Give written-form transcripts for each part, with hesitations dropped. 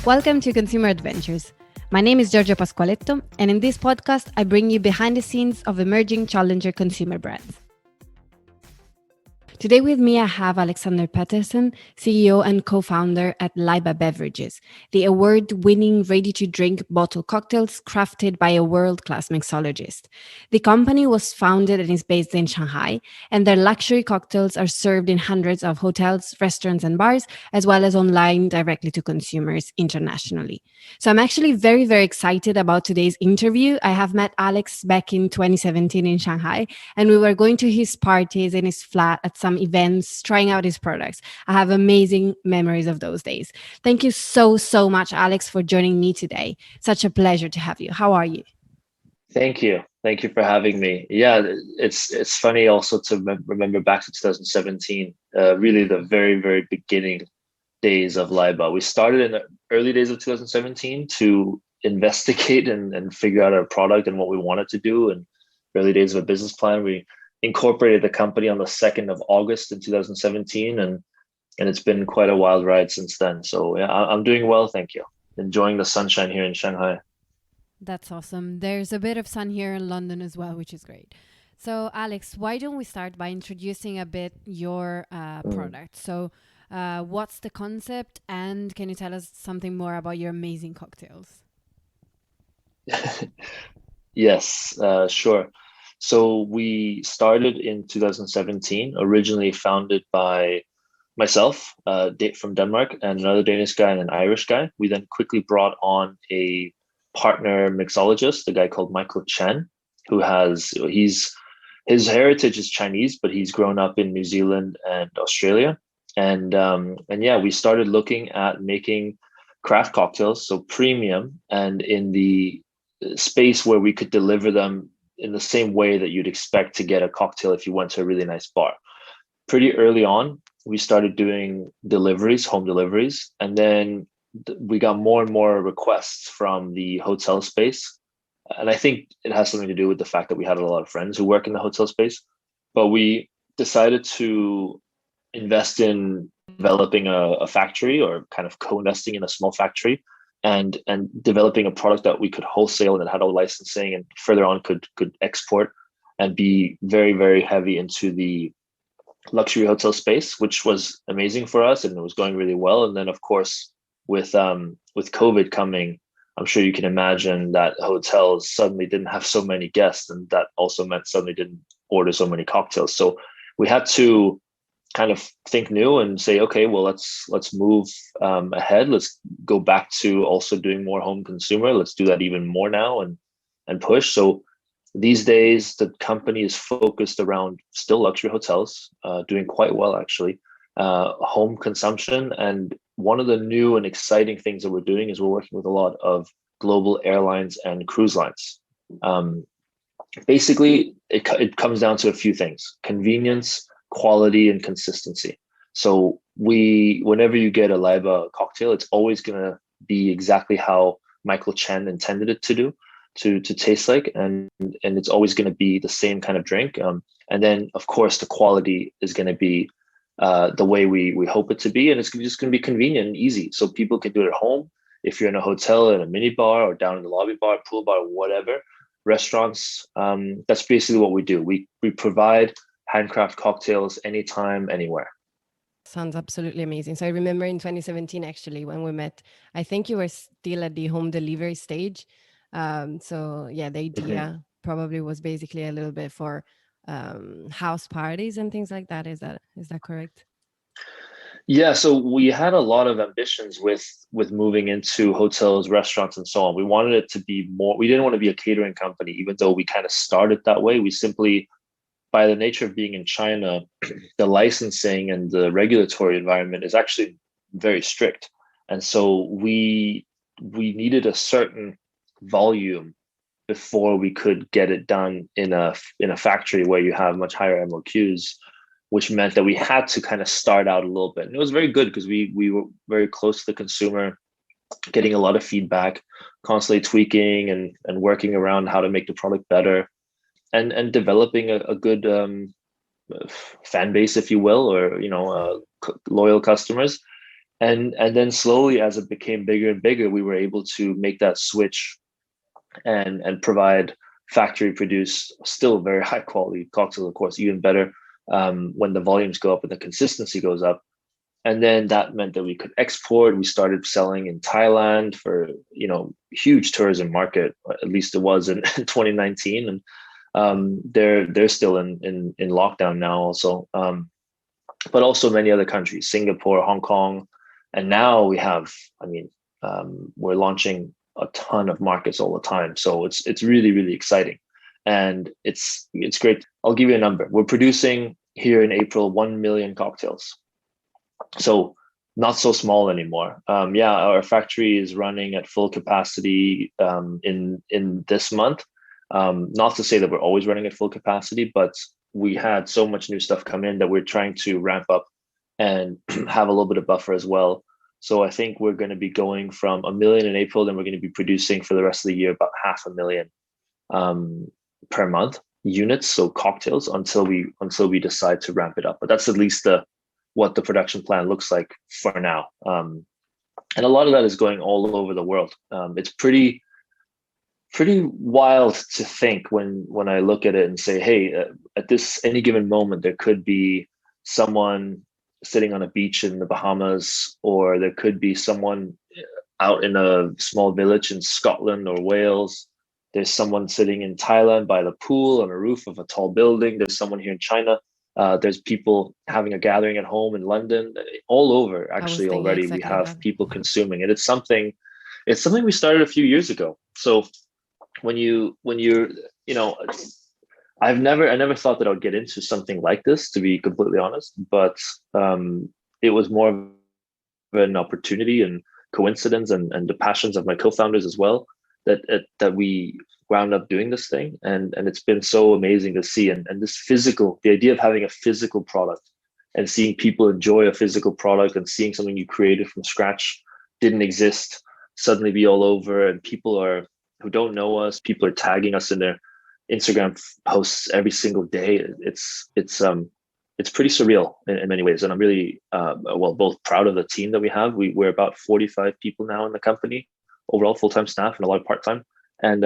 Welcome to Consumer Adventures. My name is Giorgio Pasqualetto, and in this podcast, I bring you behind the scenes of emerging challenger consumer brands. Today with me, I have Alexander Petersen, CEO and co-founder at LAIBA Beverages, the award-winning ready-to-drink bottle cocktails crafted by a world-class mixologist. The company was founded and is based in Shanghai, and their luxury cocktails are served in hundreds of hotels, restaurants, and bars, as well as online directly to consumers internationally. So I'm actually very, very excited about today's interview. I have met Alex back in 2017 in Shanghai, and we were going to his parties in his flat at some events, trying out his products. I have amazing memories of those days. Thank you so much, Alex, for joining me today. Such a pleasure to have you. How are you? Thank you. Thank you for having me. Yeah, it's funny also to remember back to 2017, really the very beginning days of LAIBA. We started in the early days of 2017 to investigate and figure out our product and what we wanted to do. And early days of a business plan, we incorporated the company on the 2nd of August in 2017, and it's been quite a wild ride since then. So yeah, I'm doing well, thank you. Enjoying the sunshine here in Shanghai. That's awesome. There's a bit of sun here in London as well, which is great. So Alex, why don't we start by introducing a bit your product? So what's the concept, and can you tell us something more about your amazing cocktails? Yes, sure. So we started in 2017, originally founded by myself, from Denmark, and another Danish guy and an Irish guy. We then quickly brought on a partner mixologist, a guy called Michael Chen, his heritage is Chinese, but he's grown up in New Zealand and Australia. And yeah, we started looking at making craft cocktails, so premium, and in the space where we could deliver them in the same way that you'd expect to get a cocktail if you went to a really nice bar. Pretty early on, we started doing deliveries, home deliveries, and then we got more and more requests from the hotel space. And I think it has something to do with the fact that we had a lot of friends who work in the hotel space. But we decided to invest in developing a factory, or kind of co-investing in a small factory, and developing a product that we could wholesale and that had all licensing, and further on could export and be very heavy into the luxury hotel space, which was amazing for us, and it was going really well. And then of course with COVID coming, I'm sure you can imagine that hotels suddenly didn't have so many guests, and that also meant suddenly didn't order so many cocktails. So we had to kind of think new and say, okay, well, let's move ahead. Let's go back to also doing more home consumer. Let's do that even more now and push. So these days, the company is focused around still luxury hotels, doing quite well actually, home consumption. And one of the new and exciting things that we're doing is we're working with a lot of global airlines and cruise lines. Basically, it comes down to a few things: convenience, quality, and consistency. So whenever you get a LAIBA cocktail, it's always going to be exactly how Michael Chen intended it to taste like, and it's always going to be the same kind of drink. And then of course the quality is going to be the way we hope it to be, and it's just going to be convenient and easy, so people can do it at home. If you're in a hotel, in a mini bar, or down in the lobby bar, pool bar, whatever, restaurants, that's basically what we do. We provide handcraft cocktails anytime, anywhere. Sounds absolutely amazing. So I remember in 2017, actually, when we met, I think you were still at the home delivery stage. So yeah, the idea probably was basically a little bit for house parties and things like that. Is that correct? Yeah, so we had a lot of ambitions with moving into hotels, restaurants, and so on. We wanted it to be more. We didn't want to be a catering company, even though we kind of started that way. We simply, by the nature of being in China, the licensing and the regulatory environment is actually very strict. And so we needed a certain volume before we could get it done in a factory where you have much higher MOQs, which meant that we had to kind of start out a little bit. And it was very good because we were very close to the consumer, getting a lot of feedback, constantly tweaking and working around how to make the product better. And developing a good fan base, if you will, or loyal customers. And then slowly, as it became bigger and bigger, we were able to make that switch and provide factory produced, still very high quality cocktails, of course, even better when the volumes go up and the consistency goes up. And then that meant that we could export. We started selling in Thailand for, huge tourism market. At least it was in 2019, and they're still in lockdown now also. But also many other countries, Singapore, Hong Kong, and now we have. I mean, we're launching a ton of markets all the time, so it's really really exciting, and it's great. I'll give you a number. We're producing here in April 1 million cocktails, so not so small anymore. Yeah, our factory is running at full capacity in this month. Not to say that we're always running at full capacity, but we had so much new stuff come in that we're trying to ramp up and have a little bit of buffer as well. So I think we're going to be going from 1 million in April, then we're going to be producing for the rest of the year about 500,000 per month units, so cocktails, until we decide to ramp it up. But that's at least what the production plan looks like for now. And a lot of that is going all over the world. It's pretty wild to think when I look at it and say, hey, at this any given moment, there could be someone sitting on a beach in the Bahamas, or there could be someone out in a small village in Scotland or Wales. There's someone sitting in Thailand by the pool on a roof of a tall building. There's someone here in China. There's people having a gathering at home in London. All over, actually, already exactly we have that. people consuming it. It's something we started a few years ago. So when you're, I never thought that I would get into something like this, to be completely honest, but it was more of an opportunity and coincidence, and the passions of my co-founders as well, that we wound up doing this thing. And it's been so amazing to see. And this the idea of having a physical product and seeing people enjoy a physical product, and seeing something you created from scratch, didn't exist, suddenly be all over, and who don't know us, people are tagging us in their Instagram posts every single day. It's pretty surreal in many ways, and I'm really both proud of the team that we have. We're about 45 people now in the company, overall full-time staff and a lot of part-time, and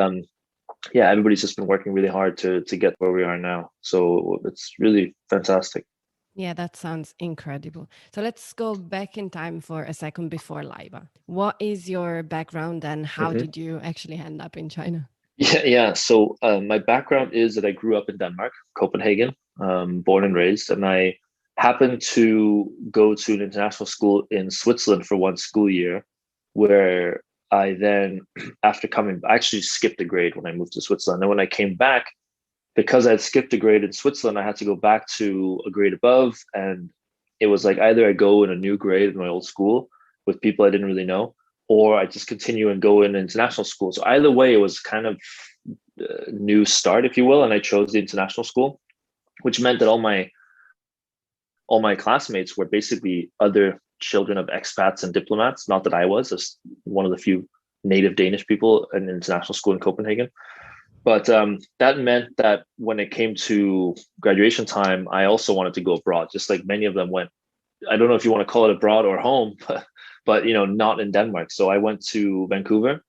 yeah, everybody's just been working really hard to get where we are now. So it's really fantastic. Yeah, that sounds incredible. So let's go back in time for a second before LAIBA. What is your background, and how Mm-hmm. did you actually end up in China? Yeah. So my background is that I grew up in Denmark, Copenhagen, born and raised, and I happened to go to an international school in Switzerland for one school year, where I then, after I actually skipped a grade when I moved to Switzerland. And when I came back, because I had skipped a grade in Switzerland, I had to go back to a grade above, and it was like either I go in a new grade in my old school with people I didn't really know, or I just continue and go in international school. So either way, it was kind of a new start, if you will, and I chose the international school, which meant that all my classmates were basically other children of expats and diplomats. Not that I was, just one of the few native Danish people in international school in Copenhagen. But that meant that when it came to graduation time, I also wanted to go abroad, just like many of them went. I don't know if you want to call it abroad or home, but not in Denmark. So I went to Vancouver,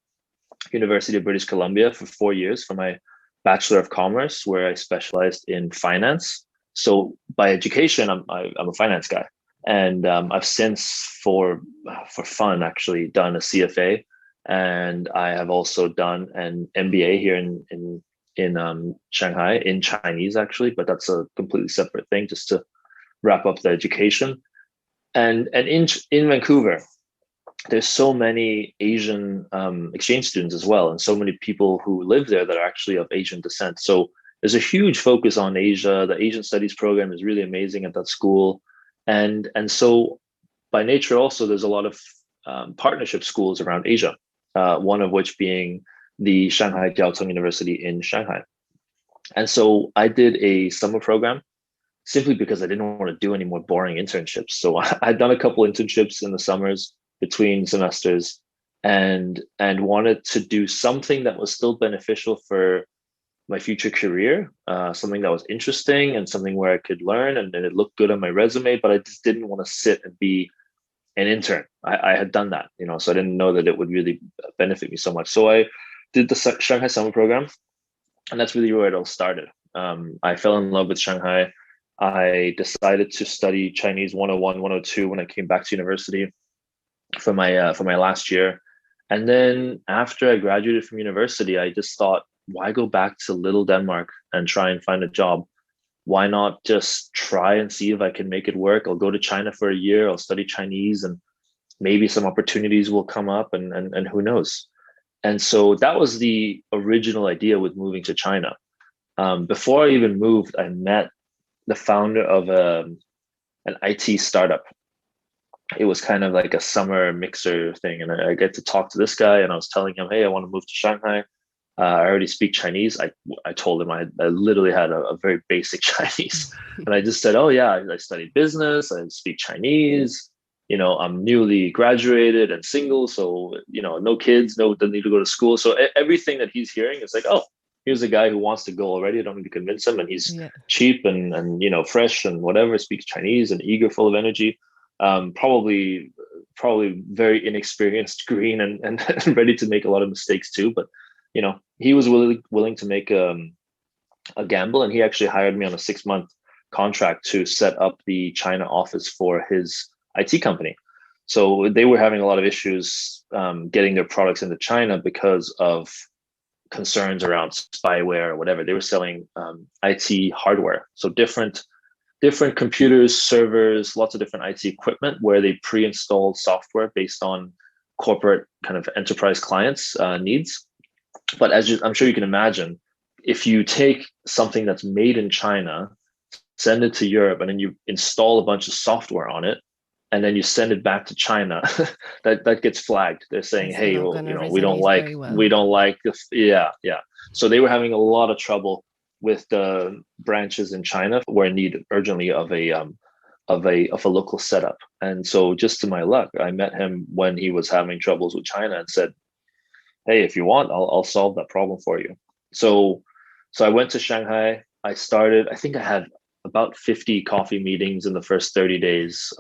University of British Columbia, for 4 years for my Bachelor of Commerce, where I specialized in finance. So by education, I'm a finance guy, and I've since for fun actually done a CFA, and I have also done an MBA here in Shanghai in Chinese actually, but that's a completely separate thing, just to wrap up the education. And in Vancouver, there's so many Asian exchange students as well, and so many people who live there that are actually of Asian descent. So there's a huge focus on Asia. The Asian Studies program is really amazing at that school, and so by nature also there's a lot of partnership schools around Asia. One of which being the Shanghai Jiao Tong University in Shanghai. And so I did a summer program simply because I didn't want to do any more boring internships. So I'd done a couple internships in the summers between semesters, and wanted to do something that was still beneficial for my future career, something that was interesting and something where I could learn and it looked good on my resume, but I just didn't want to sit and be an intern. I had done that, so I didn't know that it would really benefit me so much. So I did the Shanghai summer program, and that's really where it all started. I fell in love with Shanghai. I decided to study Chinese 101, 102 when I came back to university for my last year. And then after I graduated from university, I just thought, why go back to little Denmark and try and find a job? Why not just try and see if I can make it work? I'll go to China for a year, I'll study Chinese, and maybe some opportunities will come up, and who knows. And so that was the original idea with moving to China. Before I even moved, I met the founder of an IT startup. It was kind of like a summer mixer thing, and I get to talk to this guy, and I was telling him, hey, I want to move to Shanghai. I already speak Chinese. I told him I literally had a very basic Chinese, and I just said, oh yeah, I studied business, I speak Chinese. I'm newly graduated and single, so no kids, no, don't need to go to school. So everything that he's hearing is like, oh, here's a guy who wants to go already. I don't need to convince him, and he's cheap and fresh and whatever, speaks Chinese and eager, full of energy. Probably very inexperienced, green, and ready to make a lot of mistakes too. But he was willing to make a gamble, and he actually hired me on a 6-month contract to set up the China office for his IT company. So they were having a lot of issues getting their products into China because of concerns around spyware or whatever. They were selling IT hardware, so different computers, servers, lots of different IT equipment where they pre-installed software based on corporate kind of enterprise clients' needs. But I'm sure you can imagine, if you take something that's made in China, send it to Europe, and then you install a bunch of software on it, and then you send it back to China, that gets flagged. They're saying, hey, we don't like this. Yeah. So they were having a lot of trouble with the branches in China were in need urgently of a local setup. And so just to my luck, I met him when he was having troubles with China and said, hey, if you want, I'll solve that problem for you. So I went to Shanghai. I think I had about 50 coffee meetings in the first 30 days,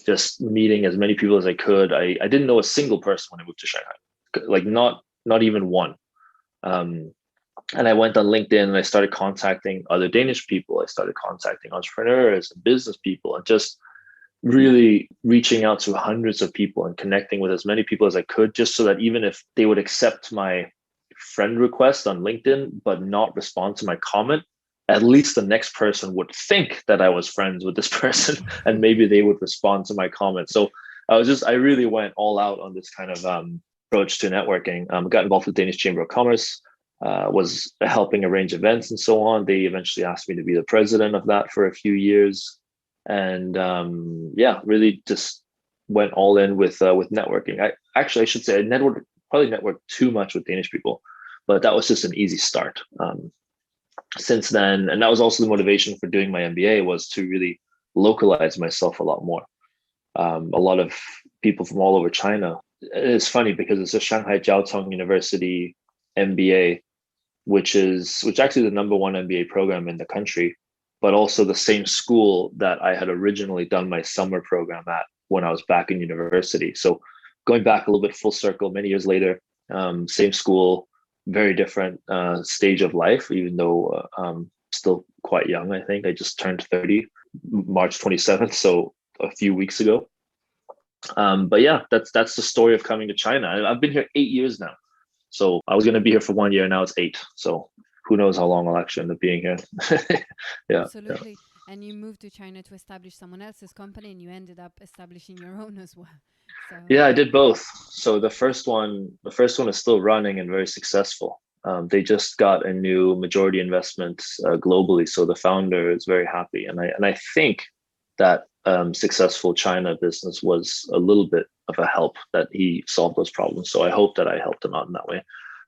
just meeting as many people as I could. I didn't know a single person when I moved to Shanghai, like not even one. And I went on LinkedIn and I started contacting other Danish people. I started contacting entrepreneurs and business people, and just really reaching out to hundreds of people and connecting with as many people as I could, just so that even if they would accept my friend request on LinkedIn but not respond to my comment, at least the next person would think that I was friends with this person and maybe they would respond to my comment. So I really went all out on this kind of approach to networking. Got involved with Danish Chamber of Commerce, was helping arrange events and so on. They eventually asked me to be the president of that for a few years. And really just went all in with networking. I should say I probably networked too much with Danish people, but that was just an easy start. Since then, and that was also the motivation for doing my MBA, was to really localize myself a lot more. A lot of people from all over China. It's funny because it's a Shanghai Jiao Tong University MBA, which actually the number one MBA program in the country, but also the same school that I had originally done my summer program at when I was back in university. So going back a little bit full circle, many years later, same school, very different stage of life, even though I'm still quite young. I think I just turned 30, March 27th, so a few weeks ago. But yeah, that's the story of coming to China. I've been here 8 years now. So I was going to be here for 1 year. Now it's 8. So who knows how long I'll actually end up being here. Yeah. Absolutely. Yeah. And you moved to China to establish someone else's company, and you ended up establishing your own as well. So yeah, I did both. So the first one is still running and very successful. They just got a new majority investment globally, so the founder is very happy, and I think that successful China business was a little bit of a help that he solved those problems. So I hope that I helped him out in that way.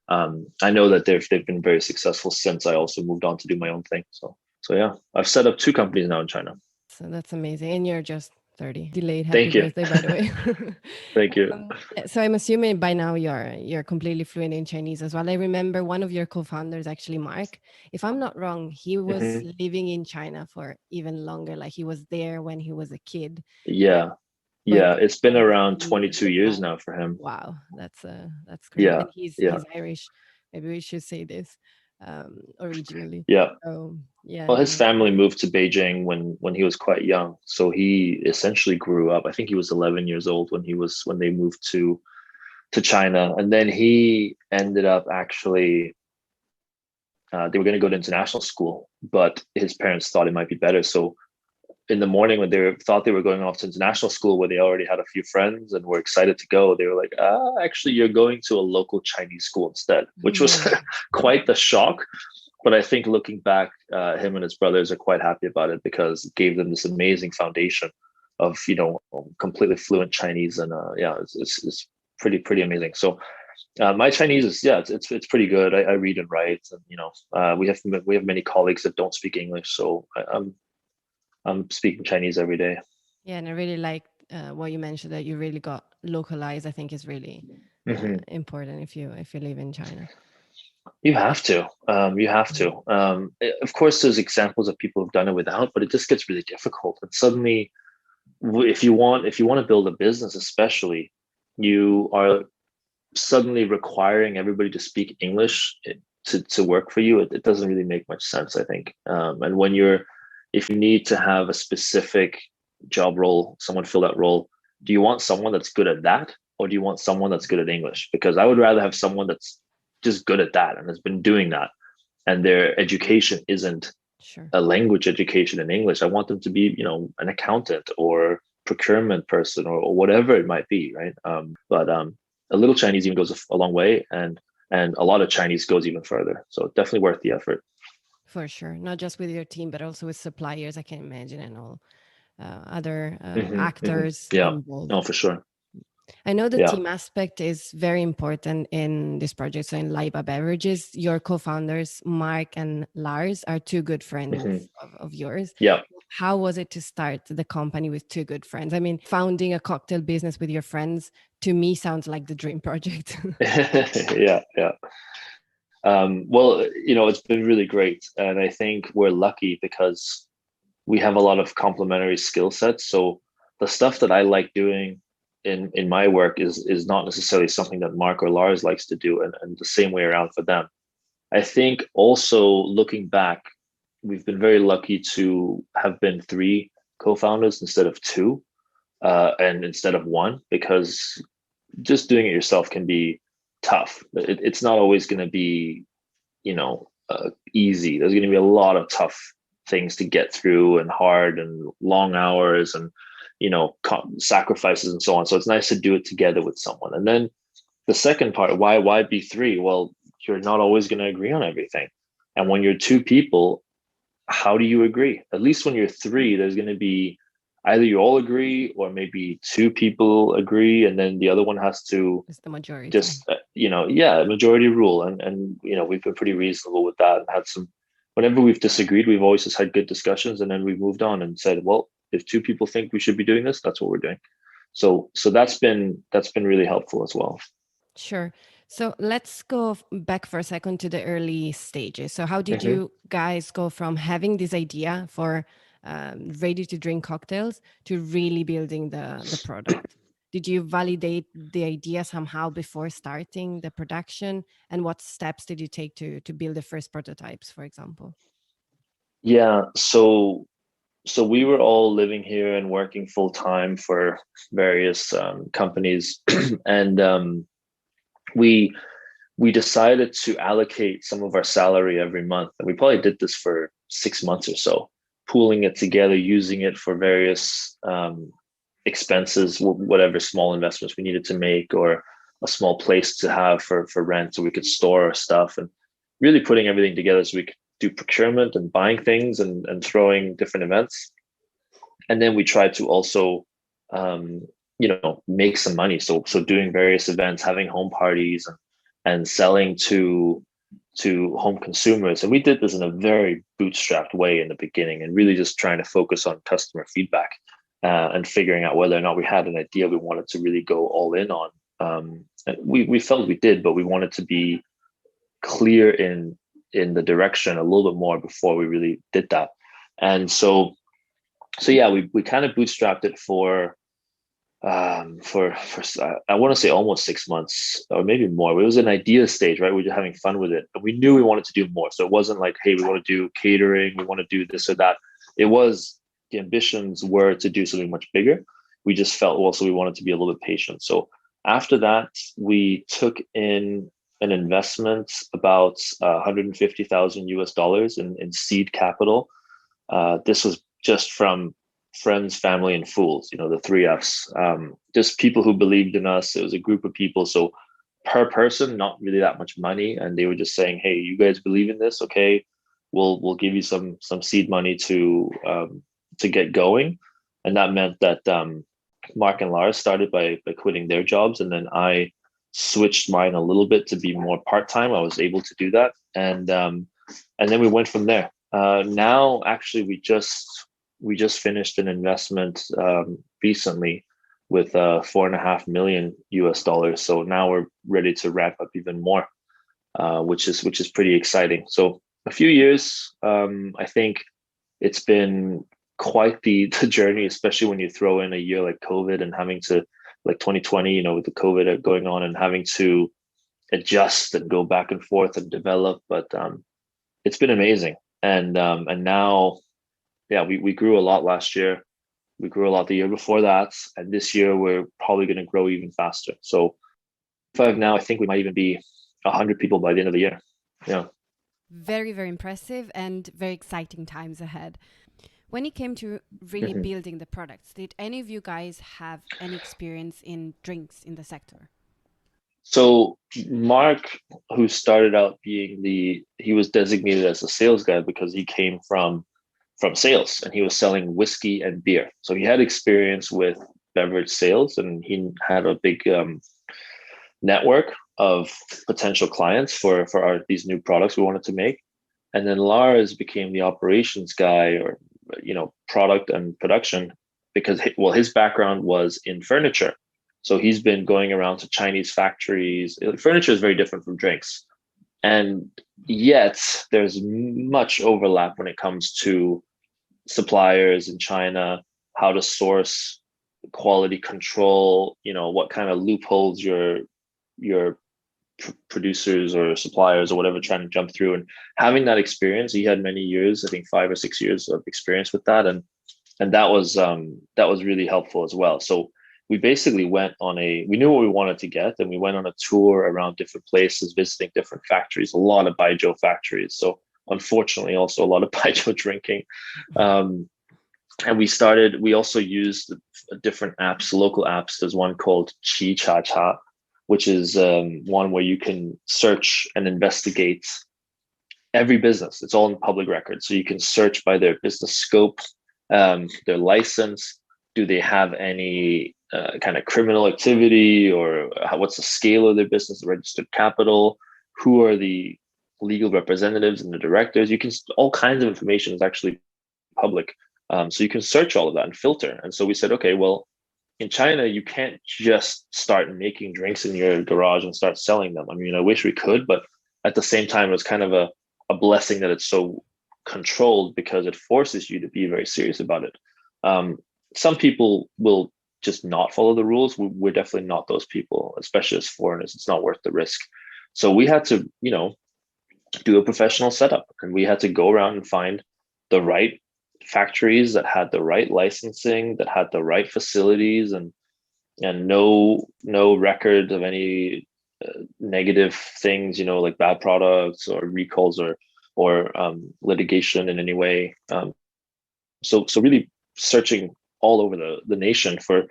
I know that they've been very successful since I also moved on to do my own thing. So yeah, I've set up 2 companies now in China. So that's amazing, and you're just 30. Delayed happy birthday, by the way. Thank you. So I'm assuming by now you're completely fluent in Chinese as well. I remember one of your co-founders, actually, Mark. If I'm not wrong, he was living in China for even longer. Like he was there when he was a kid. Yeah. but Yeah, it's been around in a 22 good years time. now for him. Wow, that's great. Yeah, And yeah, he's Irish. Maybe we should say this originally. yeah. So yeah, Well, his no, family moved to Beijing when he was quite young, so he essentially grew up. I think he was 11 years old when they moved to China, and then he ended up actually they were going to go to international school, but his parents thought it might be better. So in the morning when thought they were going off to international school where they already had a few friends and were excited to go, they were like, actually you're going to a local Chinese school instead, which was no. quite the shock. But I think looking back, him and his brothers are quite happy about it because it gave them this amazing foundation of completely fluent Chinese, and yeah, it's pretty amazing. So my Chinese is, yeah, it's pretty good. I read and write, and we have many colleagues that don't speak English, so I'm speaking Chinese every day. Yeah, and I really like what you mentioned that you really got localized. I think is really Hmm. important if you live in China. You have to. You have to. Of course, there's examples of people who've done it without, but it just gets really difficult. And suddenly, if you want to build a business, especially, you are suddenly requiring everybody to speak English to work for you. It doesn't really make much sense, I think. And if you need to have a specific job role, someone fill that role, do you want someone that's good at that, or do you want someone that's good at English? Because I would rather have someone that's just good at that and has been doing that, and their education isn't Sure. a language education in English. I want them to be, an accountant or procurement person or whatever it might be, right? But a little Chinese even goes a long way, and a lot of Chinese goes even further. So definitely worth the effort. For sure. Not just with your team, but also with suppliers, I can imagine, and all other Hmm. Hmm. actors Yeah. involved. No, for sure. I know the Yeah. team aspect is very important in this project. So in LAIBA Beverages, your co-founders, Mark and Lars, are two good Hmm. friends of yours. Yeah. How was it to start the company with two good friends? I mean, founding a cocktail business with your friends, to me, sounds like the dream project. Yeah. Yeah. Well, it's been really great, and I think we're lucky because we have a lot of complementary skill sets. So the stuff that I like doing in my work is not necessarily something that Mark or Lars likes to do, and the same way around for them. I think also looking back, we've been very lucky to have been three co-founders instead of two, and instead of one, because just doing it yourself can be tough. It's not always going to be easy. There's going to be a lot of tough things to get through, and hard and long hours, and sacrifices and so on. So it's nice to do it together with someone. And then the second part, why be three? Well, you're not always going to agree on everything, and when you're two people, how do you agree? At least when you're three, there's going to be either you all agree, or maybe two people agree, and then the other one has to It's the majority. just yeah, majority rule. And we've been pretty reasonable with that, and had some, whenever we've disagreed, we've always just had good discussions, and then we've moved on and said, well, if two people think we should be doing this, that's what we're doing. So that's been really helpful as well. Sure. So let's go back for a second to the early stages. So, how did Hmm. you guys go from having this idea for ready to drink cocktails to really building the product? Did you validate the idea somehow before starting the production? And what steps did you take to build the first prototypes, for example? Yeah, so we were all living here and working full time for various companies, and we we decided to allocate some of our salary every month. And we probably did this for 6 months or so, pooling it together, using it for various expenses, whatever small investments we needed to make, or a small place to have for rent so we could store our stuff, and really putting everything together so we could do procurement and buying things, and throwing different events. And then we tried to also make some money, so doing various events, having home parties, and selling to home consumers. And we did this in a very bootstrapped way in the beginning, and really just trying to focus on customer feedback, and figuring out whether or not we had an idea we wanted to really go all in on. And we felt we did, but we wanted to be clear in the direction a little bit more before we really did that. And so yeah, we kind of bootstrapped it for for I want to say almost 6 months or maybe more. It was an idea stage, right? We were just having fun with it, and we knew we wanted to do more. So it wasn't like, hey, we want to do catering, we want to do this or that. It was, the ambitions were to do something much bigger. We just felt also we wanted to be a little bit patient. So after that, we took in an investment about 150,000 US dollars in seed capital. This was just from friends, family, and fools, the three F's. Just people who believed in us. It was a group of people. So per person, not really that much money. And they were just saying, hey, you guys believe in this? Okay, we'll give you some seed money to get going. And that meant that Mark and Lars started by quitting their jobs. And then I switched mine a little bit to be more part-time. I was able to do that. And then we went from there. Now, actually, we just finished an investment recently with 4.5 million US dollars. So now we're ready to ramp up even more, which is pretty exciting. So a few years, I think it's been quite the journey, especially when you throw in a year like COVID and having to, like 2020, with the COVID going on and having to adjust and go back and forth and develop. But it's been amazing. And now, yeah, we grew a lot last year. We grew a lot the year before that. And this year we're probably going to grow even faster. So now, I think we might even be 100 people by the end of the year. Yeah. Very, very impressive and very exciting times ahead. When it came to really building the products, did any of you guys have any experience in drinks in the sector? So Mark, who started out he was designated as a sales guy because he came from sales and he was selling whiskey and beer. So he had experience with beverage sales and he had a big network of potential clients for these new products we wanted to make. And then Lars became the operations guy, or product and production, because his background was in furniture. So he's been going around to Chinese factories. Furniture is very different from drinks. And yet there's much overlap when it comes to suppliers in China, how to source, quality control, what kind of loopholes your producers or suppliers or whatever trying to jump through. And having that experience, he had many years, I think 5 or 6 years of experience with that. And that was really helpful as well. So we basically we knew what we wanted to get, and we went on a tour around different places, visiting different factories, a lot of baijiu factories. So unfortunately, also a lot of baijiu drinking. And we also used different apps, local apps. There's one called Chi Cha Cha, which is one where you can search and investigate every business. It's all in public record. So you can search by their business scope, their license. Do they have any kind of criminal activity, or what's the scale of their business, the registered capital? Who are the legal representatives and the directors? All kinds of information is actually public. So you can search all of that and filter. And so we said, okay, well, in China, you can't just start making drinks in your garage and start selling them. I mean, I wish we could, but at the same time, it's kind of a blessing that it's so controlled, because it forces you to be very serious about it. Some people will just not follow the rules. We're definitely not those people, especially as foreigners. It's not worth the risk. So we had to, do a professional setup, and we had to go around and find the right factories that had the right licensing, that had the right facilities, and no record of any negative things, like bad products or recalls or litigation in any way. So really searching all over the nation for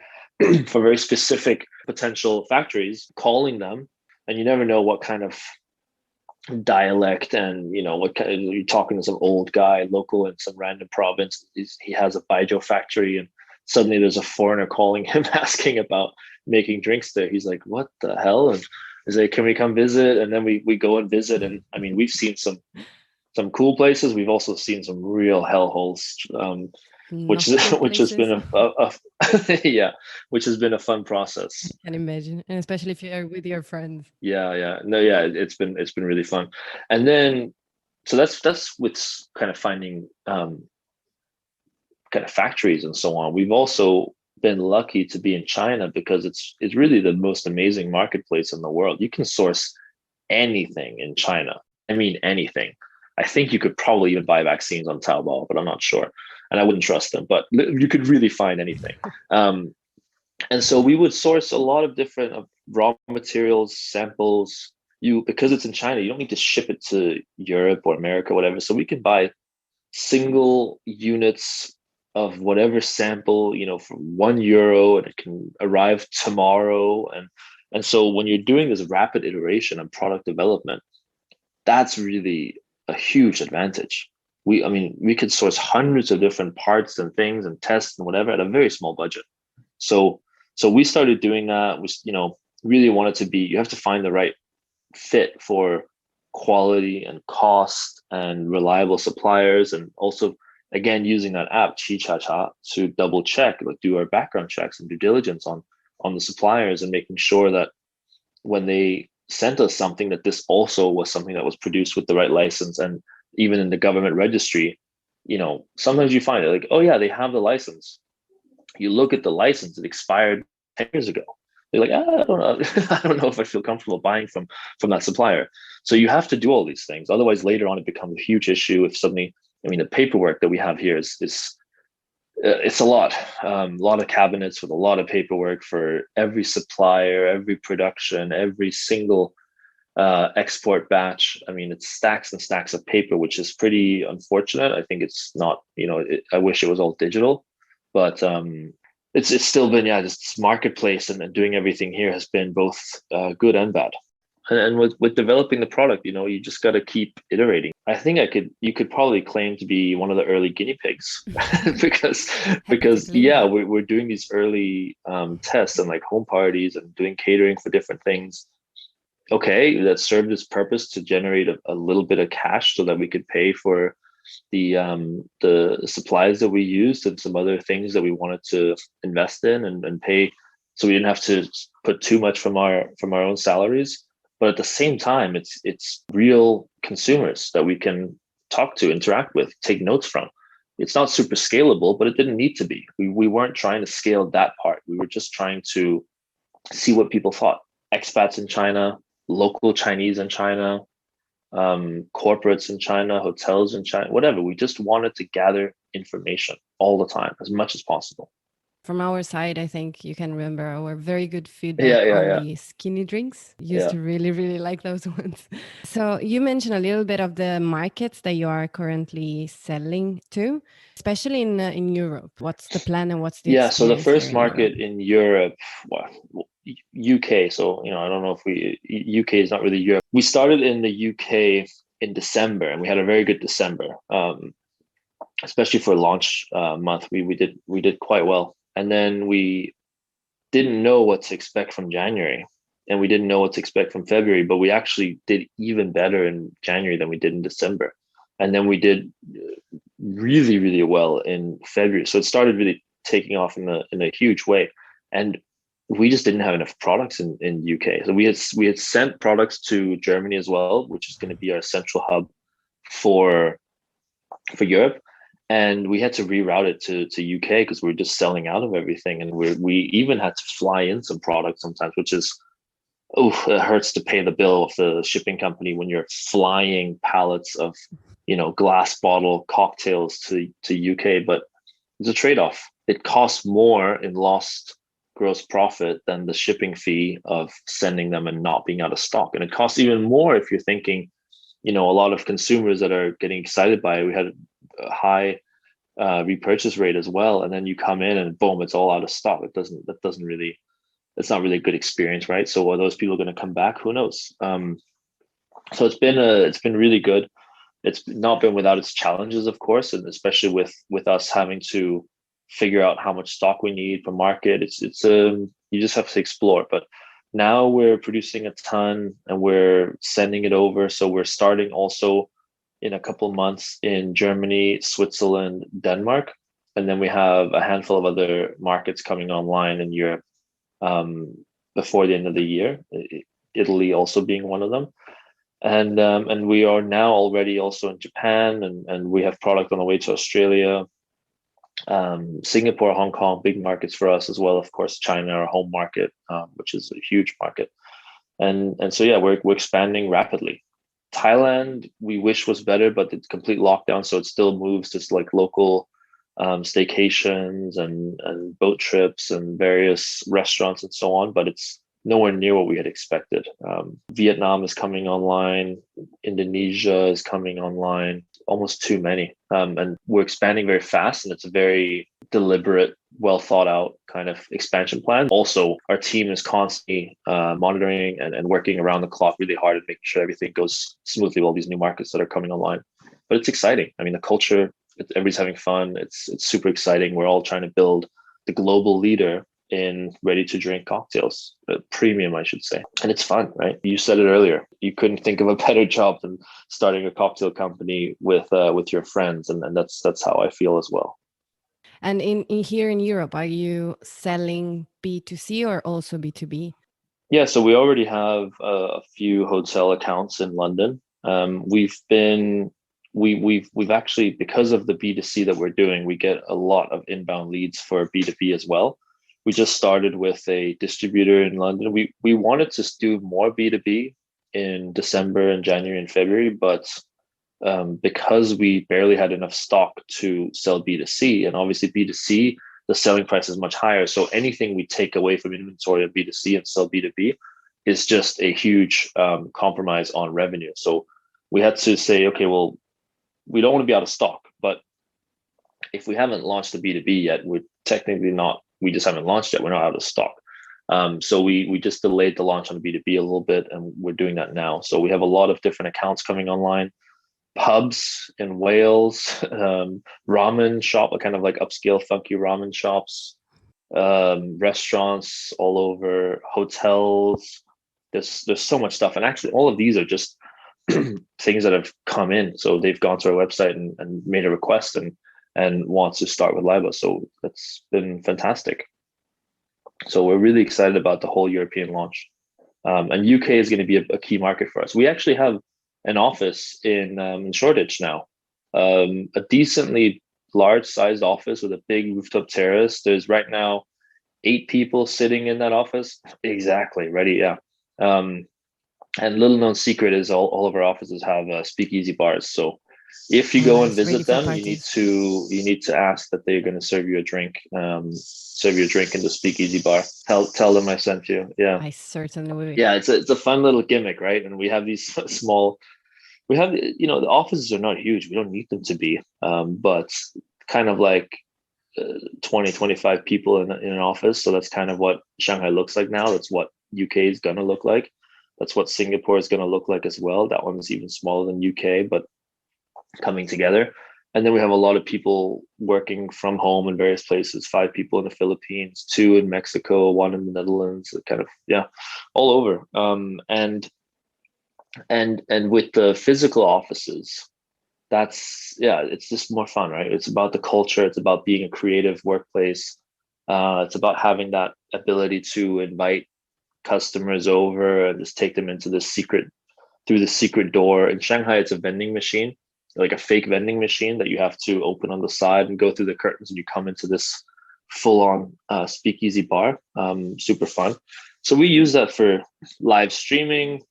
for very specific potential factories, calling them, and you never know what kind of dialect and what kind of, you're talking to some old guy local in some random province. He has a baijiu factory, and suddenly there's a foreigner calling him asking about making drinks there. He's like, what the hell? And he's like, can we come visit? And then we go and visit, and I mean, we've seen some cool places. We've also seen some real hellholes, which has been which has been a fun process. I can imagine, and especially if you're with your friends. It's been really fun. And then so that's what's kind of finding kind of factories and so on. We've also been lucky to be in China because it's really the most amazing marketplace in the world. You can source anything in China. I mean, anything. I think you could probably even buy vaccines on Taobao, but I'm not sure. And I wouldn't trust them, but you could really find anything. And so we would source a lot of different raw materials, samples. Because it's in China, you don't need to ship it to Europe or America, whatever. So we can buy single units of whatever sample, for €1, and it can arrive tomorrow. And so when you're doing this rapid iteration and product development, that's really a huge advantage. We could source hundreds of different parts and things and tests and whatever at a very small budget. So we started doing that. We, really wanted to be, you have to find the right fit for quality and cost and reliable suppliers, and also again using that app Chi Cha Cha to double check, like do our background checks and due diligence on the suppliers, and making sure that when they sent us something, that this also was something that was produced with the right license. And even in the government registry, sometimes you find it like, oh yeah, they have the license. You look at the license, it expired 10 years ago. They're like, I don't know. I don't know if I feel comfortable buying from that supplier. So you have to do all these things. Otherwise, later on, it becomes a huge issue. If suddenly, the paperwork that we have here is it's a lot of cabinets with a lot of paperwork for every supplier, every production, every single export batch. It's stacks and stacks of paper, which is pretty unfortunate. I think it's not, I wish it was all digital, but it's still been, this marketplace and doing everything here has been both good and bad. And with developing the product, you just got to keep iterating. I think you could probably claim to be one of the early guinea pigs because we're doing these early tests and like home parties and doing catering for different things. Okay, that served its purpose to generate a little bit of cash so that we could pay for the supplies that we used and some other things that we wanted to invest in and pay, so we didn't have to put too much from our own salaries. But at the same time, it's real consumers that we can talk to, interact with, take notes from. It's not super scalable, but it didn't need to be. We weren't trying to scale that part. We were just trying to see what people thought. Expats in China, local Chinese in China, corporates in China, hotels in China, whatever. We just wanted to gather information all the time, as much as possible. From our side, I think you can remember our very good feedback on the skinny drinks. Used to really, really like those ones. So you mentioned a little bit of the markets that you are currently selling to, especially in Europe. What's the plan and what's the experience? So the first market in Europe, UK. So, I don't know if UK is not really Europe. We started in the UK in December, and we had a very good December, especially for launch month. We did quite well. And then we didn't know what to expect from January, and we didn't know what to expect from February, but we actually did even better in January than we did in December. And then we did really, really well in February. So it started really taking off in a huge way. And we just didn't have enough products in UK. So we had sent products to Germany as well, which is going to be our central hub for Europe. And we had to reroute it to UK because we were just selling out of everything. And we even had to fly in some products sometimes, which is, it hurts to pay the bill of the shipping company when you're flying pallets of, glass bottle cocktails to UK. But it's a trade-off. It costs more in lost gross profit than the shipping fee of sending them and not being out of stock. And it costs even more if you're thinking, a lot of consumers that are getting excited by it. We had a high repurchase rate as well, and then you come in and boom, it's all out of stock. It's not really a good experience, right? So are those people going to come back? Who knows? So it's been really good. It's not been without its challenges, of course, and especially with us having to figure out how much stock we need for market. It's you just have to explore. But now we're producing a ton and we're sending it over. So we're starting also in a couple of months in Germany, Switzerland, Denmark. And then we have a handful of other markets coming online in Europe before the end of the year, Italy also being one of them. And we are now already also in Japan, and we have product on the way to Australia. Singapore, Hong Kong, big markets for us as well. Of course, China, our home market, which is a huge market. And so yeah, we're expanding rapidly. Thailand, we wish was better, but it's complete lockdown, so it still moves to like local staycations and boat trips and various restaurants and so on. But it's nowhere near what we had expected. Vietnam is coming online. Indonesia is coming online. Almost too many. And we're expanding very fast, and it's a very deliberate, well thought out kind of expansion plan. Also, our team is constantly monitoring and working around the clock really hard and making sure everything goes smoothly with all these new markets that are coming online. But it's exciting. I mean, the culture, everybody's having fun. It's super exciting. We're all trying to build the global leader in ready to drink cocktails, premium, I should say. And it's fun, right? You said it earlier. You couldn't think of a better job than starting a cocktail company with your friends. And that's how I feel as well. And in here in Europe, are you selling B2C or also B2B? Yeah, so we already have a few hotel accounts in London. We've actually, because of the B2C that we're doing, we get a lot of inbound leads for B2B as well. We just started with a distributor in London. We wanted to do more B2B in December and January and February, but because we barely had enough stock to sell B2C, and obviously B2C, the selling price is much higher. So anything we take away from inventory of B2C and sell B2B is just a huge compromise on revenue. So we had to say, okay, well, we don't want to be out of stock, but if we haven't launched the B2B yet, we're technically not, we just haven't launched yet. We're not out of stock. So we just delayed the launch on the B2B a little bit, and we're doing that now. So we have a lot of different accounts coming online. Pubs in Wales, ramen shop, kind of like upscale, funky ramen shops, restaurants all over, hotels. There's so much stuff, and actually, all of these are just things that have come in. So they've gone to our website and made a request and wants to start with LAIBA. So that's been fantastic. So we're really excited about the whole European launch, and UK is going to be a key market for us. We actually have an office in Shoreditch now, a decently large-sized office with a big rooftop terrace. There's right now 8 people sitting in that office. Exactly, ready, yeah. And little known secret is all of our offices have speakeasy bars. So if you go and visit them, you need to ask that they're going to serve you a drink in the speakeasy bar. Tell them I sent you. Yeah, I certainly will. Yeah, it's a fun little gimmick, right? And we have these small. We have, the offices are not huge. We don't need them to be, but kind of like 20, 25 people in an office. So that's kind of what Shanghai looks like now. That's what UK is going to look like. That's what Singapore is going to look like as well. That one's even smaller than UK, but coming together. And then we have a lot of people working from home in various places, 5 people in the Philippines, 2 in Mexico, 1 in the Netherlands, kind of, yeah, all over. And with the physical offices, it's just more fun, right? It's about the culture. It's about being a creative workplace. It's about having that ability to invite customers over and just take them into through the secret door. In Shanghai, it's a vending machine, like a fake vending machine that you have to open on the side and go through the curtains, and you come into this full-on speakeasy bar. Super fun. So we use that for live streaming.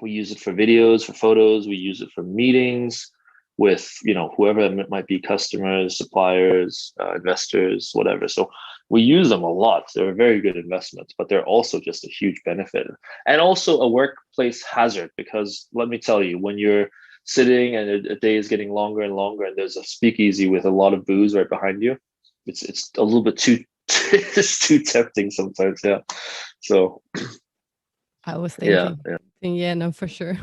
We use it for videos, for photos. We use it for meetings with, whoever it might be, customers, suppliers, investors, whatever. So we use them a lot. They're a very good investment, but they're also just a huge benefit, and also a workplace hazard, because let me tell you, when you're sitting and a day is getting longer and longer and there's a speakeasy with a lot of booze right behind you, it's a little bit too it's too tempting sometimes. Yeah. So I was thinking, yeah, no, for sure.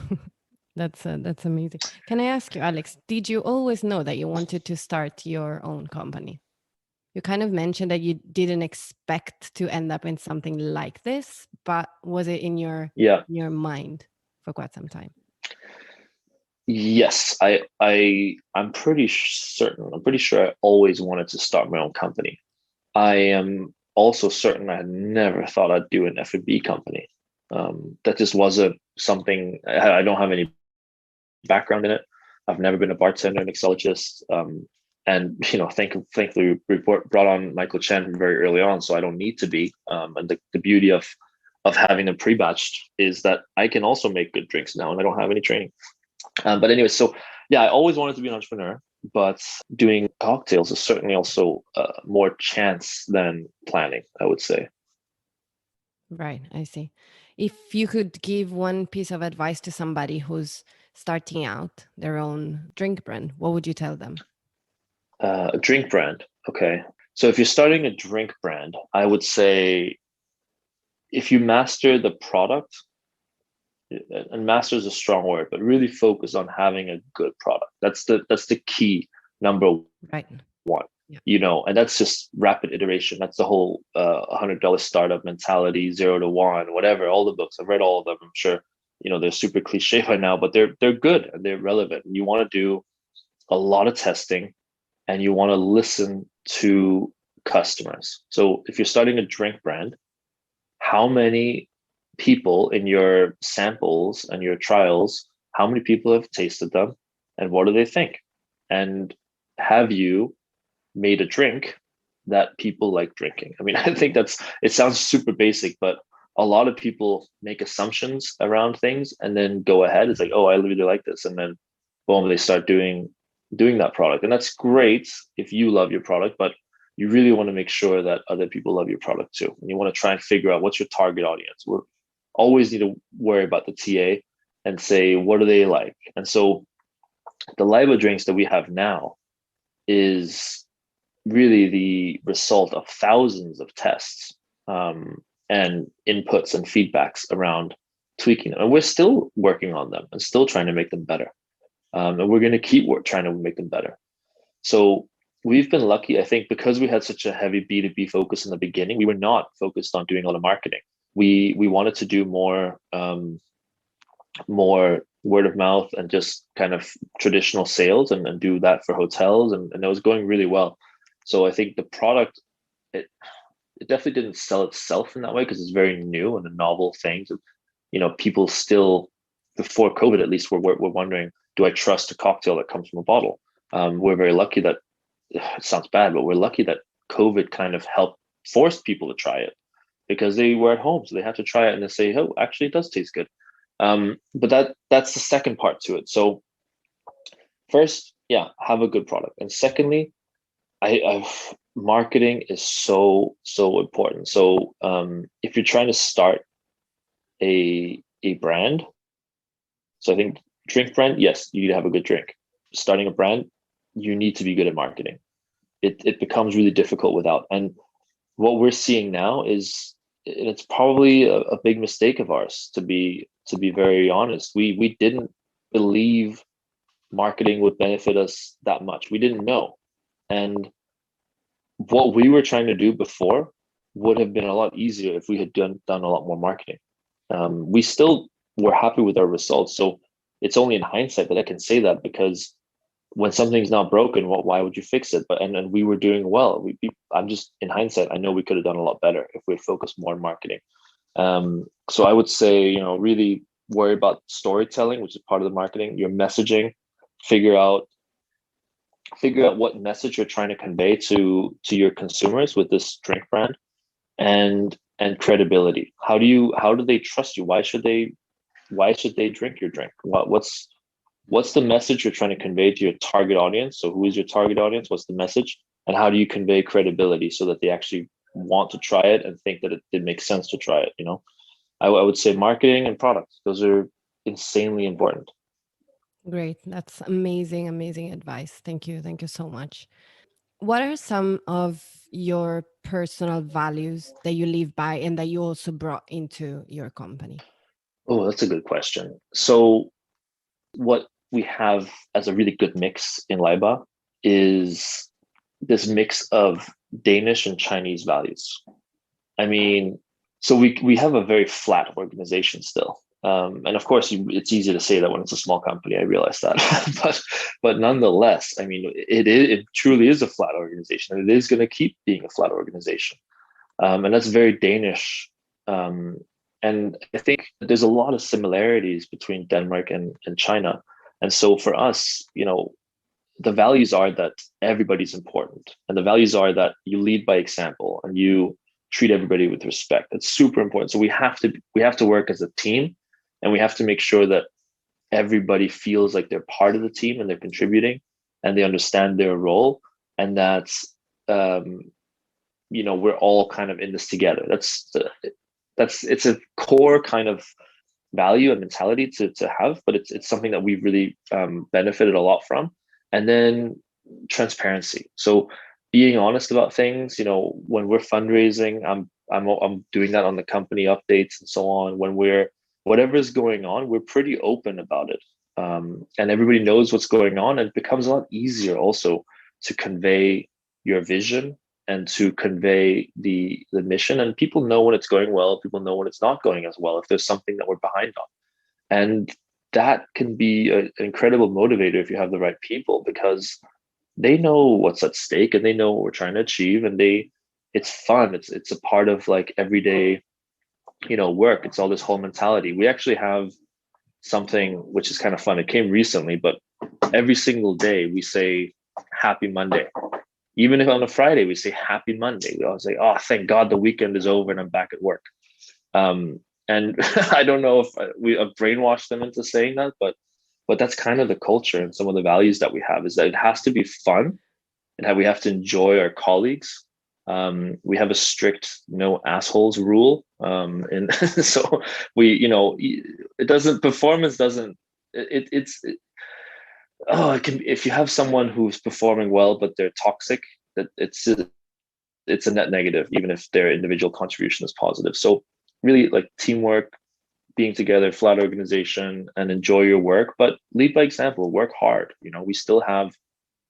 That's amazing. Can I ask you, Alex, did you always know that you wanted to start your own company? You kind of mentioned that you didn't expect to end up in something like this, but was it in your mind for quite some time? Yes, I'm pretty certain. I'm pretty sure I always wanted to start my own company. I am also certain I had never thought I'd do an F&B company. That just wasn't something. I don't have any background in it. I've never been a bartender, an mixologist. And thankfully we brought on Michael Chen very early on, so I don't need to be. And the beauty of having a pre-batched is that I can also make good drinks now, and I don't have any training. But anyway, so yeah, I always wanted to be an entrepreneur, but doing cocktails is certainly also more chance than planning, I would say. Right, I see. If you could give one piece of advice to somebody who's starting out their own drink brand, what would you tell them? A drink brand. Okay. So if you're starting a drink brand, I would say if you master the product, and master is a strong word, but really focus on having a good product. That's the key number Right. one. Yeah. And that's just rapid iteration. That's the whole $100 startup mentality, 0 to 1, whatever. All the books, I've read all of them. I'm sure they're super cliche by now, but they're good and they're relevant. You want to do a lot of testing, and you want to listen to customers. So if you're starting a drink brand, how many people in your samples and your trials, how many people have tasted them and what do they think? And have you made a drink that people like drinking? I mean, I think it sounds super basic, but a lot of people make assumptions around things and then go ahead. It's like, oh, I really like this. And then boom, they start doing that product. And that's great if you love your product, but you really want to make sure that other people love your product too. And you want to try and figure out what's your target audience. We always need to worry about the TA and say, what do they like? And so the LAIBA drinks that we have now is really the result of thousands of tests and inputs and feedbacks around tweaking them. And we're still working on them and still trying to make them better. And we're going to keep trying to make them better. So we've been lucky, I think, because we had such a heavy B2B focus in the beginning. We were not focused on doing a lot of marketing. We wanted to do more word of mouth and just kind of traditional sales and do that for hotels, and it was going really well. So I think the product, it definitely didn't sell itself in that way because it's very new and a novel thing. So, people still, before COVID at least, were wondering, do I trust a cocktail that comes from a bottle? We're very lucky that, it sounds bad, but we're lucky that COVID kind of helped force people to try it because they were at home. So they had to try it and they say, oh, actually it does taste good. But that's the second part to it. So first, yeah, have a good product. And secondly, marketing is so important. So if you're trying to start a brand, so I think drink brand, yes, you need to have a good drink. Starting a brand, you need to be good at marketing. It becomes really difficult without. And what we're seeing now is, and it's probably a big mistake of ours, to be very honest. We didn't believe marketing would benefit us that much. We didn't know. And what we were trying to do before would have been a lot easier if we had done a lot more marketing. We still were happy with our results. So it's only in hindsight that I can say that, because when something's not broken, why would you fix it? But and we were doing well. I'm just, in hindsight, I know we could have done a lot better if we had focused more on marketing. So I would say, really worry about storytelling, which is part of the marketing, your messaging, figure out what message you're trying to convey to your consumers with this drink brand, and credibility. How do they trust you? Why should they drink your drink? What's the message you're trying to convey to your target audience? So who is your target audience? What's the message? And how do you convey credibility so that they actually want to try it and think that it makes sense to try it? I would say marketing and products, those are insanely important. Great. That's amazing, amazing advice. Thank you. Thank you so much. What are some of your personal values that you live by and that you also brought into your company? Oh, that's a good question. So what we have as a really good mix in LAIBA is this mix of Danish and Chinese values. I mean, so we have a very flat organization still. And of course, it's easy to say that when it's a small company. I realize that, but nonetheless, I mean, it truly is a flat organization, and it is going to keep being a flat organization, and that's very Danish. And I think there's a lot of similarities between Denmark and China, and so for us, the values are that everybody's important, and the values are that you lead by example and you treat everybody with respect. It's super important. So we have to work as a team, and we have to make sure that everybody feels like they're part of the team and they're contributing and they understand their role, and that's we're all kind of in this together. It's a core kind of value and mentality to have, but it's something that we've really benefited a lot from. And then transparency. So being honest about things. When we're fundraising, I'm doing that on the company updates and so on. When we're whatever's going on, we're pretty open about it, and everybody knows what's going on, and it becomes a lot easier also to convey your vision and to convey the mission. And people know when it's going well, people know when it's not going as well, if there's something that we're behind on. And that can be an incredible motivator if you have the right people, because they know what's at stake and they know what we're trying to achieve, and it's fun. It's a part of like everyday work. It's all this whole mentality. We actually have something which is kind of fun. It came recently, but every single day we say happy Monday. Even if on a Friday we say happy Monday, we always say, oh, thank God the weekend is over and I'm back at work. And I don't know if we have brainwashed them into saying that, but that's kind of the culture, and some of the values that we have is that it has to be fun, and how we have to enjoy our colleagues. We have a strict no assholes rule, and so it doesn't performance doesn't it can, if you have someone who's performing well but they're toxic, that it's a net negative, even if their individual contribution is positive. So really, like, teamwork, being together, flat organization, and enjoy your work, but lead by example, work hard.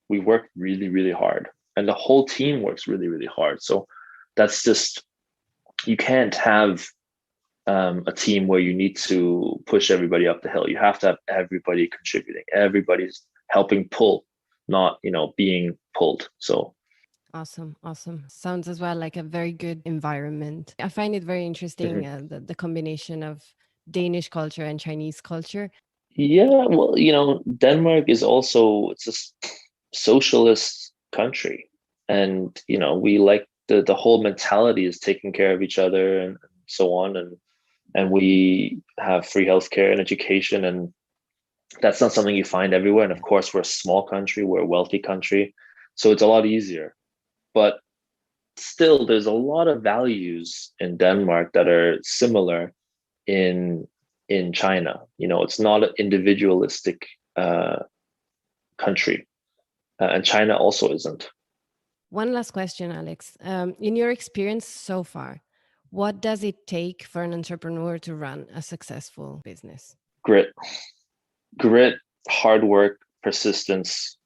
We work really, really hard, and the whole team works really, really hard. So that's just, you can't have a team where you need to push everybody up the hill. You have to have everybody contributing, everybody's helping pull, not being pulled. So Awesome. Sounds as well like a very good environment. I find it very interesting, the combination of Danish culture and Chinese culture. Yeah, well, Denmark is also, it's a socialist country, and we like the whole mentality is taking care of each other and so on, and we have free healthcare and education, and that's not something you find everywhere. And of course, we're a small country, we're a wealthy country, so it's a lot easier. But still, there's a lot of values in Denmark that are similar in China. It's not an individualistic country, and China also isn't. One last question, Alex. In your experience so far, what does it take for an entrepreneur to run a successful business? Grit, hard work, persistence,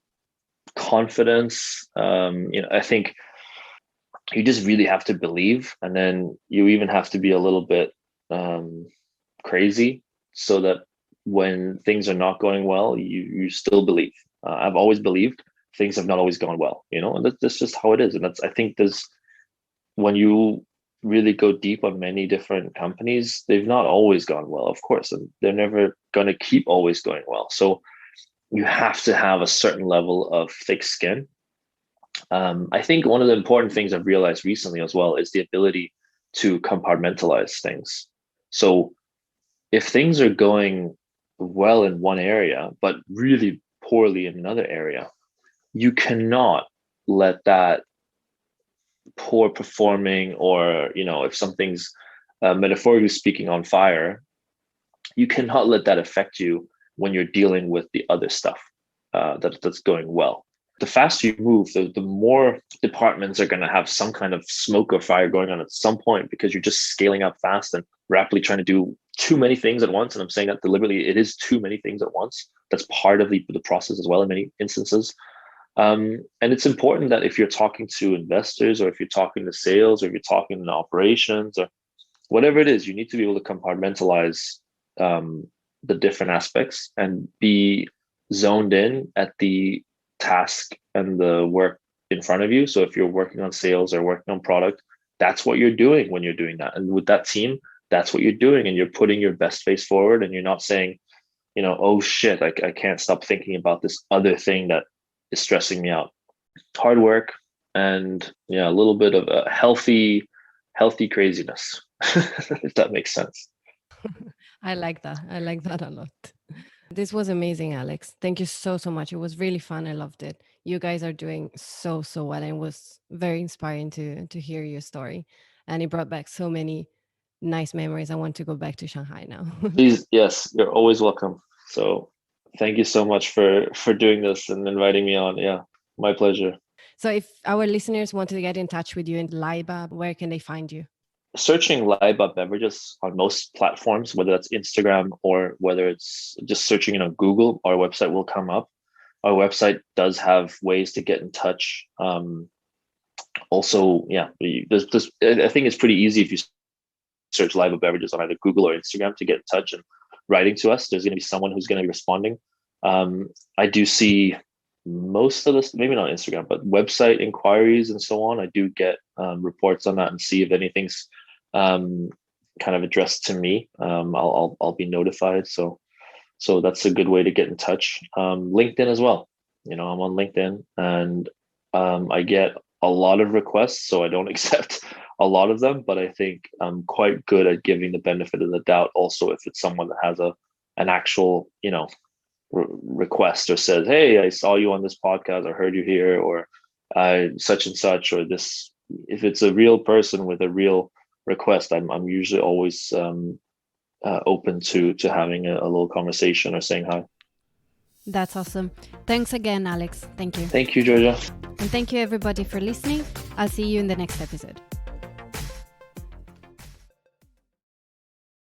confidence. I think you just really have to believe, and then you even have to be a little bit crazy, so that when things are not going well, you still believe. I've always believed. Things have not always gone well, and that's just how it is. And I think when you really go deep on many different companies, they've not always gone well, of course, and they're never going to keep always going well. So you have to have a certain level of thick skin. I think one of the important things I've realized recently as well is the ability to compartmentalize things. So if things are going well in one area, but really poorly in another area, you cannot let that poor performing, or if something's metaphorically speaking on fire, you cannot let that affect you when you're dealing with the other stuff that's going well. The faster you move, the more departments are going to have some kind of smoke or fire going on at some point, because you're just scaling up fast and rapidly trying to do too many things at once. And I'm saying that deliberately. It is too many things at once. That's part of the process as well in many instances. And it's important that if you're talking to investors, or if you're talking to sales, or if you're talking to operations, or whatever it is, you need to be able to compartmentalize the different aspects and be zoned in at the task and the work in front of you. So if you're working on sales or working on product, that's what you're doing when you're doing that. And with that team, that's what you're doing. And you're putting your best face forward, and you're not saying, oh shit, I can't stop thinking about this other thing that is stressing me out. Hard work and a little bit of a healthy craziness, if that makes sense. I like that. I like that a lot. This was amazing, Alex. Thank you so, so much. It was really fun. I loved it. You guys are doing so, so well. And it was very inspiring to hear your story. And it brought back so many nice memories. I want to go back to Shanghai now. Please, yes, you're always welcome. So thank you so much for doing this and inviting me on. Yeah, my pleasure. So if our listeners want to get in touch with you in LAIBA, where can they find you? Searching LAIBA Beverages on most platforms, whether that's Instagram or whether it's just searching Google, our website will come up. Our website does have ways to get in touch. Also, yeah, I think it's pretty easy if you search LAIBA Beverages on either Google or Instagram to get in touch and writing to us. There's going to be someone who's going to be responding. I do see most of this, maybe not Instagram, but website inquiries and so on. I do get reports on that and see if anything's kind of addressed to me. I'll be notified. So that's a good way to get in touch. LinkedIn as well. I'm on LinkedIn and I get a lot of requests, so I don't accept a lot of them, but I think I'm quite good at giving the benefit of the doubt. Also, if it's someone that has an actual, request or says, "Hey, I saw you on this podcast, I heard you here," or such and such, or this. If it's a real person with a real request, I'm usually always open to having a little conversation or saying hi. That's awesome. Thanks again, Alex. Thank you. Thank you, Georgia. And thank you, everybody, for listening. I'll see you in the next episode.